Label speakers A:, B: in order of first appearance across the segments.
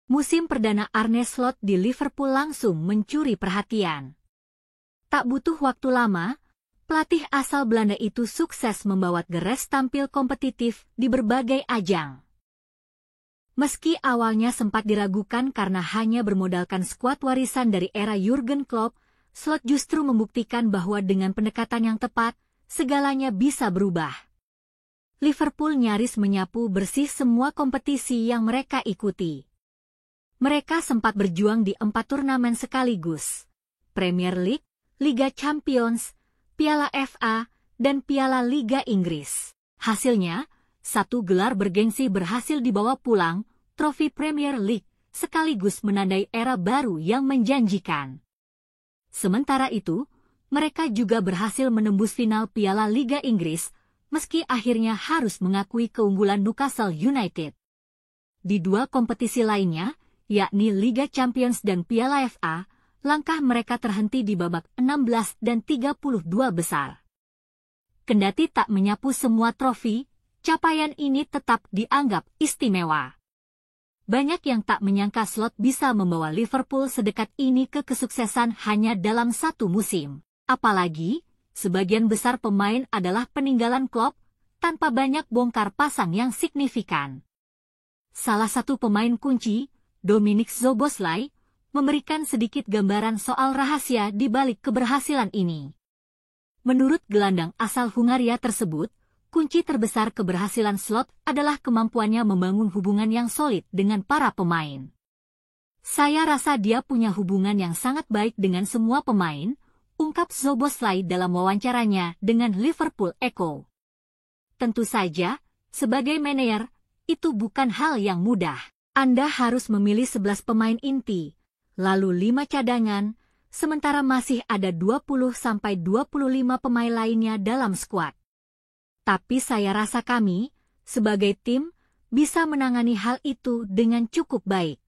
A: Musim perdana Arne Slot di Liverpool langsung mencuri perhatian. Tak butuh waktu lama, pelatih asal Belanda itu sukses membawa Gerrits tampil kompetitif di berbagai ajang. Meski awalnya sempat diragukan karena hanya bermodalkan skuad warisan dari era Jurgen Klopp, Slot justru membuktikan bahwa dengan pendekatan yang tepat, segalanya bisa berubah. Liverpool nyaris menyapu bersih semua kompetisi yang mereka ikuti. Mereka sempat berjuang di 4 turnamen sekaligus: Premier League, Liga Champions, Piala FA, dan Piala Liga Inggris. Hasilnya, 1 gelar bergengsi berhasil dibawa pulang, trofi Premier League, sekaligus menandai era baru yang menjanjikan. Sementara itu, mereka juga berhasil menembus final Piala Liga Inggris, meski akhirnya harus mengakui keunggulan Newcastle United. Di 2 kompetisi lainnya, yakni Liga Champions dan Piala FA, langkah mereka terhenti di babak 16 dan 32 besar. Kendati tak menyapu semua trofi, capaian ini tetap dianggap istimewa. Banyak yang tak menyangka Slot bisa membawa Liverpool sedekat ini ke kesuksesan hanya dalam 1 musim. Apalagi, sebagian besar pemain adalah peninggalan Klopp, tanpa banyak bongkar pasang yang signifikan. Salah satu pemain kunci, Dominik Szoboszlai, memberikan sedikit gambaran soal rahasia di balik keberhasilan ini. Menurut gelandang asal Hungaria tersebut, kunci terbesar keberhasilan Slot adalah kemampuannya membangun hubungan yang solid dengan para pemain. Saya rasa dia punya hubungan yang sangat baik dengan semua pemain, ungkap Szoboszlai dalam wawancaranya dengan Liverpool Echo. Tentu saja, sebagai manajer, itu bukan hal yang mudah. Anda harus memilih 11 pemain inti, lalu 5 cadangan, sementara masih ada 20-25 pemain lainnya dalam skuad. Tapi saya rasa kami, sebagai tim, bisa menangani hal itu dengan cukup baik.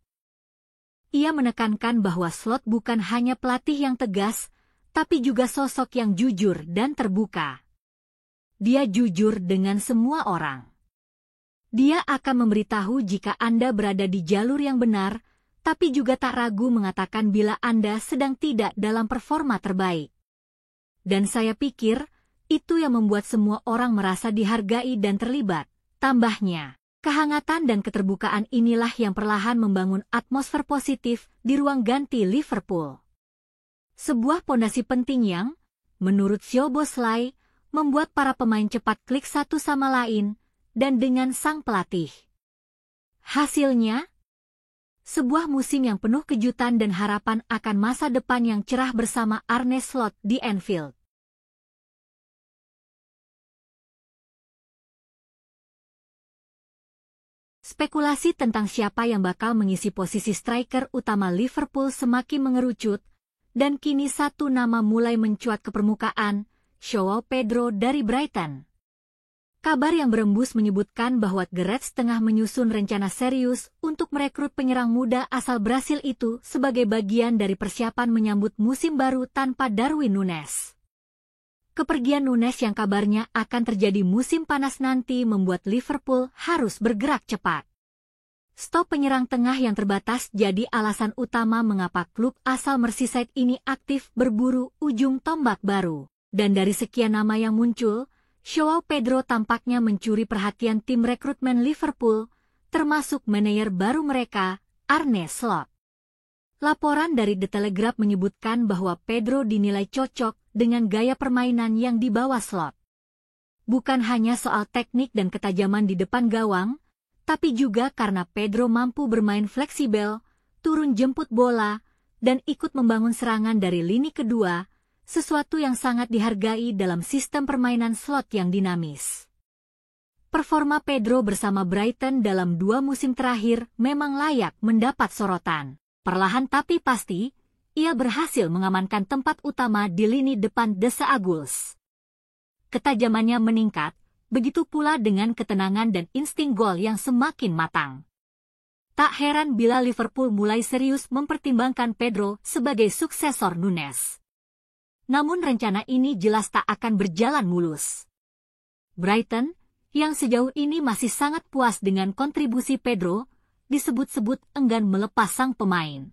A: Ia menekankan bahwa Slot bukan hanya pelatih yang tegas, tapi juga sosok yang jujur dan terbuka. Dia jujur dengan semua orang. Dia akan memberitahu jika Anda berada di jalur yang benar, tapi juga tak ragu mengatakan bila Anda sedang tidak dalam performa terbaik. Dan saya pikir, itu yang membuat semua orang merasa dihargai dan terlibat. Tambahnya, kehangatan dan keterbukaan inilah yang perlahan membangun atmosfer positif di ruang ganti Liverpool. Sebuah pondasi penting yang, menurut Szoboszlai, membuat para pemain cepat klik satu sama lain, dan dengan sang pelatih. Hasilnya, sebuah musim yang penuh kejutan dan harapan akan masa depan yang cerah bersama Arne Slot di Anfield. Spekulasi tentang siapa yang bakal mengisi posisi striker utama Liverpool semakin mengerucut, dan kini satu nama mulai mencuat ke permukaan, João Pedro dari Brighton. Kabar yang berembus menyebutkan bahwa Gerrits tengah menyusun rencana serius untuk merekrut penyerang muda asal Brasil itu sebagai bagian dari persiapan menyambut musim baru tanpa Darwin Núñez. Kepergian Núñez yang kabarnya akan terjadi musim panas nanti membuat Liverpool harus bergerak cepat. Stok penyerang tengah yang terbatas jadi alasan utama mengapa klub asal Merseyside ini aktif berburu ujung tombak baru. Dan dari sekian nama yang muncul, João Pedro tampaknya mencuri perhatian tim rekrutmen Liverpool, termasuk manajer baru mereka, Arne Slot. Laporan dari The Telegraph menyebutkan bahwa Pedro dinilai cocok dengan gaya permainan yang dibawa Slot. Bukan hanya soal teknik dan ketajaman di depan gawang, tapi juga karena Pedro mampu bermain fleksibel, turun jemput bola, dan ikut membangun serangan dari lini kedua, sesuatu yang sangat dihargai dalam sistem permainan Slot yang dinamis. Performa Pedro bersama Brighton dalam 2 musim terakhir memang layak mendapat sorotan. Perlahan tapi pasti, ia berhasil mengamankan tempat utama di lini depan The Seagulls. Ketajamannya meningkat, begitu pula dengan ketenangan dan insting gol yang semakin matang. Tak heran bila Liverpool mulai serius mempertimbangkan Pedro sebagai suksesor Núñez. Namun rencana ini jelas tak akan berjalan mulus. Brighton, yang sejauh ini masih sangat puas dengan kontribusi Pedro, disebut-sebut enggan melepas sang pemain.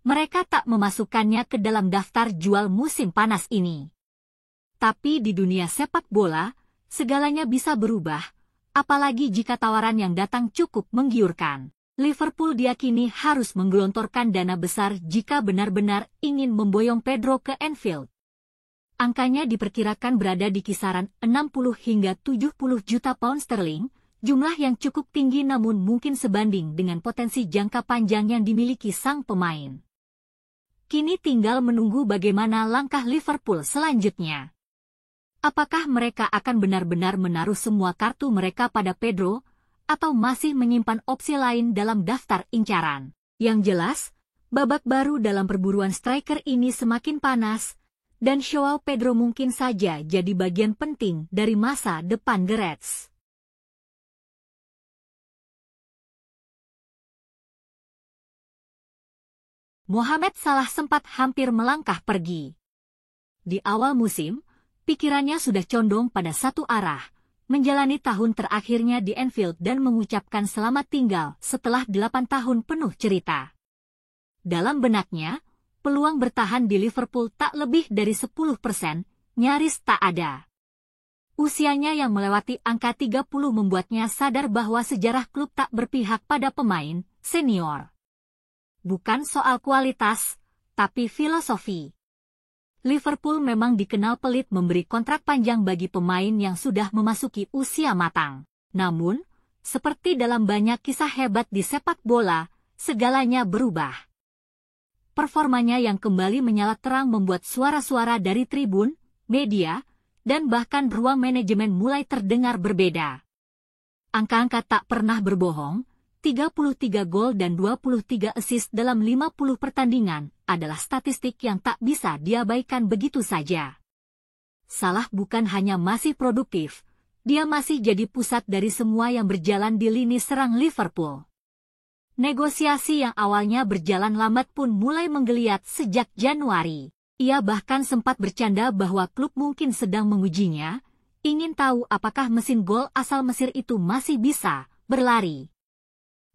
A: Mereka tak memasukkannya ke dalam daftar jual musim panas ini. Tapi di dunia sepak bola, segalanya bisa berubah, apalagi jika tawaran yang datang cukup menggiurkan. Liverpool diyakini harus menggelontorkan dana besar jika benar-benar ingin memboyong Pedro ke Anfield. Angkanya diperkirakan berada di kisaran 60 hingga 70 juta pound sterling, jumlah yang cukup tinggi namun mungkin sebanding dengan potensi jangka panjang yang dimiliki sang pemain. Kini tinggal menunggu bagaimana langkah Liverpool selanjutnya. Apakah mereka akan benar-benar menaruh semua kartu mereka pada Pedro, atau masih menyimpan opsi lain dalam daftar incaran? Yang jelas, babak baru dalam perburuan striker ini semakin panas, dan Joao Pedro mungkin saja jadi bagian penting dari masa depan The Reds. Mohamed Salah sempat hampir melangkah pergi. Di awal musim, pikirannya sudah condong pada satu arah, menjalani tahun terakhirnya di Anfield dan mengucapkan selamat tinggal setelah 8 tahun penuh cerita. Dalam benaknya, peluang bertahan di Liverpool tak lebih dari 10%, nyaris tak ada. Usianya yang melewati angka 30 membuatnya sadar bahwa sejarah klub tak berpihak pada pemain senior. Bukan soal kualitas, tapi filosofi. Liverpool memang dikenal pelit memberi kontrak panjang bagi pemain yang sudah memasuki usia matang. Namun, seperti dalam banyak kisah hebat di sepak bola, segalanya berubah. Performanya yang kembali menyala terang membuat suara-suara dari tribun, media, dan bahkan ruang manajemen mulai terdengar berbeda. Angka-angka tak pernah berbohong, 33 gol dan 23 assist dalam 50 pertandingan adalah statistik yang tak bisa diabaikan begitu saja. Salah bukan hanya masih produktif, dia masih jadi pusat dari semua yang berjalan di lini serang Liverpool. Negosiasi yang awalnya berjalan lambat pun mulai menggeliat sejak Januari. Ia bahkan sempat bercanda bahwa klub mungkin sedang mengujinya, ingin tahu apakah mesin gol asal Mesir itu masih bisa berlari.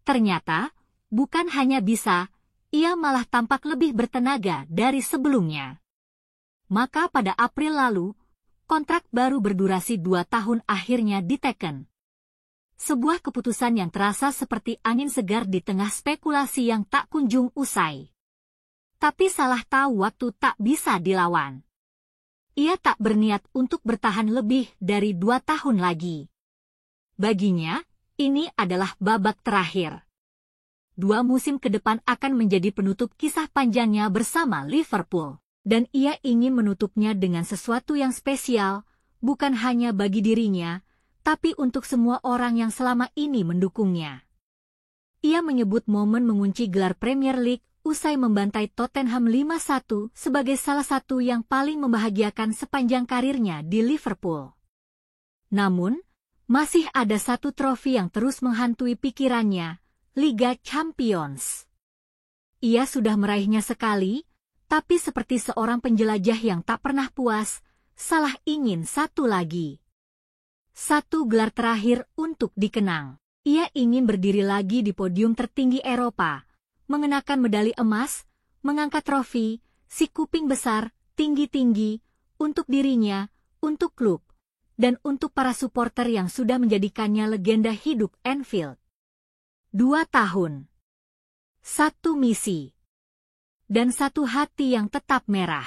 A: Ternyata, bukan hanya bisa, ia malah tampak lebih bertenaga dari sebelumnya. Maka pada April lalu, kontrak baru berdurasi 2 tahun akhirnya diteken. Sebuah keputusan yang terasa seperti angin segar di tengah spekulasi yang tak kunjung usai. Tapi Salah tahu waktu tak bisa dilawan. Ia tak berniat untuk bertahan lebih dari 2 tahun lagi. Baginya, ini adalah babak terakhir. 2 musim ke depan akan menjadi penutup kisah panjangnya bersama Liverpool. Dan ia ingin menutupnya dengan sesuatu yang spesial, bukan hanya bagi dirinya, tapi untuk semua orang yang selama ini mendukungnya. Ia menyebut momen mengunci gelar Premier League usai membantai Tottenham 5-1 sebagai salah satu yang paling membahagiakan sepanjang karirnya di Liverpool. Namun, masih ada satu trofi yang terus menghantui pikirannya, Liga Champions. Ia sudah meraihnya sekali, tapi seperti seorang penjelajah yang tak pernah puas, Salah ingin satu lagi. Satu gelar terakhir untuk dikenang. Ia ingin berdiri lagi di podium tertinggi Eropa, mengenakan medali emas, mengangkat trofi, si kuping besar, tinggi-tinggi, untuk dirinya, untuk klub, dan untuk para supporter yang sudah menjadikannya legenda hidup Anfield. 2 tahun. 1 misi. Dan 1 hati yang tetap merah.